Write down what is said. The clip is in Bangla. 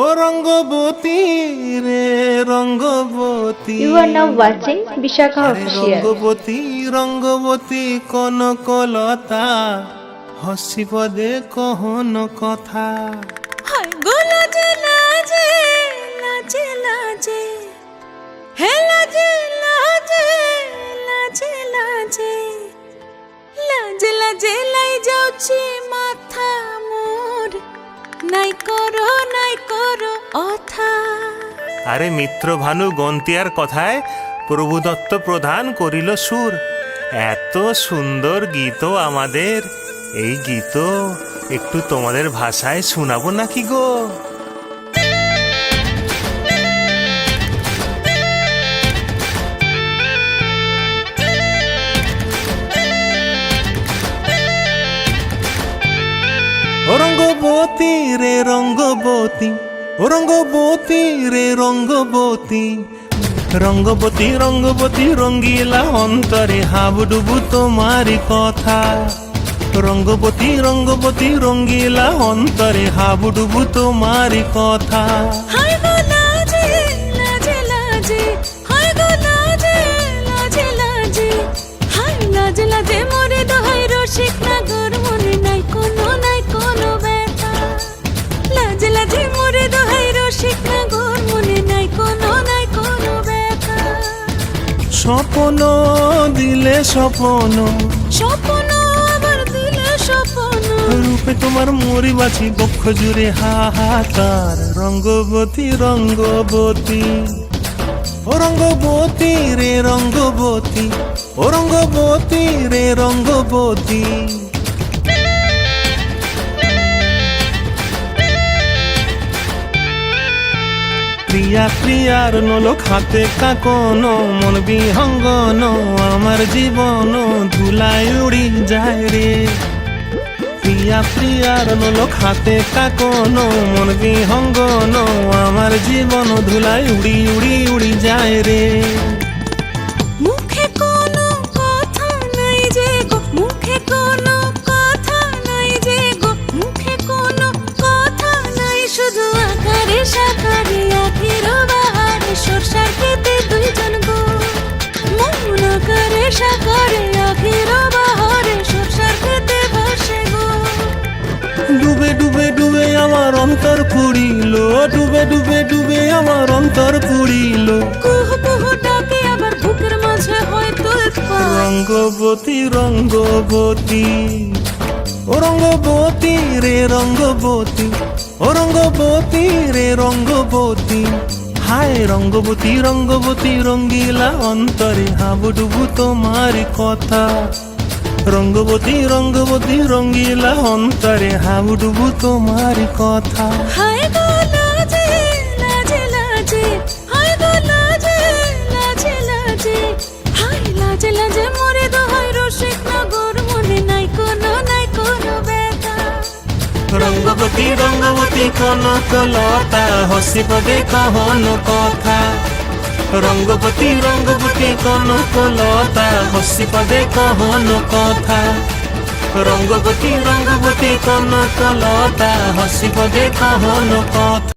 ও রঙ্গবতী রে Rangabati. You are now watching Vishakha Official. Rangabati Rangabati Kanaklata হসি পদে কহন কথা। হায় গো লাজে লাজে লাজে লাজে হে লাজে লাজে লাজে লাজে লাজে লাজে লাই যাଉଛି মাথা মোর নাই করো অথা। আরে মিত্র ভানু গন্তিয়ার কথায় প্রভুদত্ত প্রধান করিল সুর। এত সুন্দর গীত আমাদের, এই গীত একটু তোমাদের ভাষায় শোনাবো নাকি গো? ও রঙ্গবতী রে রঙ্গবতী, ও রঙ্গবতী রে রঙ্গবতী, রঙ্গবতী রঙ্গবতী রঙ্গিলা অন্তরে হাবুডুবু তোমারি কথা। রঙ্গবতী রঙ্গবতী রঙ্গিলা অন্তরে হাবুডুবু তোমারি কথা। হায় গো লাজে লাজে লাজে হায় গো লাজে লাজে লাজে হায় লাজে লাজে মোরে দোহাই রসিক নাগর মনে নাই কোনো ব্যথা। লাজে লাজে মোরে দোহাই রসিক নাগর মনে নাই কোনো ব্যথা। স্বপ্ন দিলে স্বপ্ন, স্বপ্ন আবার দিলে স্বপ্ন, রূপে তোমার মরি বাছি বক্ষ জুড়ে হাহাকার। রঙ্গবতী রঙ্গবতী, ও রঙ্গবতী রে রঙ্গবতী, ও রঙ্গবতী রে রঙ্গবতী। প্রিয়া প্রিয়ার নলক হাতে কাকন, মন বিহঙ্গন আমার জীবন ধুলায় উড়ি যায় রে। প্রিয়া প্রিয়ার নলক হাতে কাকন, মন বিহঙ্গন আমার জীবন ধুলায় উড়ি উড়ি উড়ি যায় রে। মুখে কোনো কথা নাই যে গো, মুখে কোনো কথা নাই যে গো, মুখে কোনো কথা নাই, শুধু আকারে সাকারে আখের বাহারে সরষার খেতে দুইজন গো। মন আকারে সাকারে আখের বাহারে সরষার খেতে ভাসে গো। ডুবে ডুবে ডুবে আমার অন্তর পুড়িল, ডুবে ডুবে ডুবে আমার অন্তর পুড়িল। কুহ কুহ ডাকে আবার বুকের মাঝে হয় তোলপাড়। রঙ্গবতী রঙ্গবতী, ও রঙ্গবতী রে রঙ্গবতী, ও রঙ্গবতী রে রঙ্গবতী। হায় রঙ্গবতী রঙ্গবতী রঙ্গিলা অন্তরে হাবুডুবু তোমার কথা। রঙ্গবতী রঙ্গবতী রঙ্গিলা অন্তরে হাবুডুবু তোমার কথা। হায় গো লাজে লাজে লাজে হায় গো লাজে লাজে লাজে হায় লাজে লাজে মোরে দোহাই রসিক নগর মনে নাই কোনো ব্যথা। রঙ্গবতী রঙ্গবতী কনকলতা হসি পদে কহন কথা। রঙ্গবতী রঙ্গবতী কনকলতা হসি পদে কহন কথা। রঙ্গবতী রঙ্গবতী কনকলতা হসি পদে কহন কথা।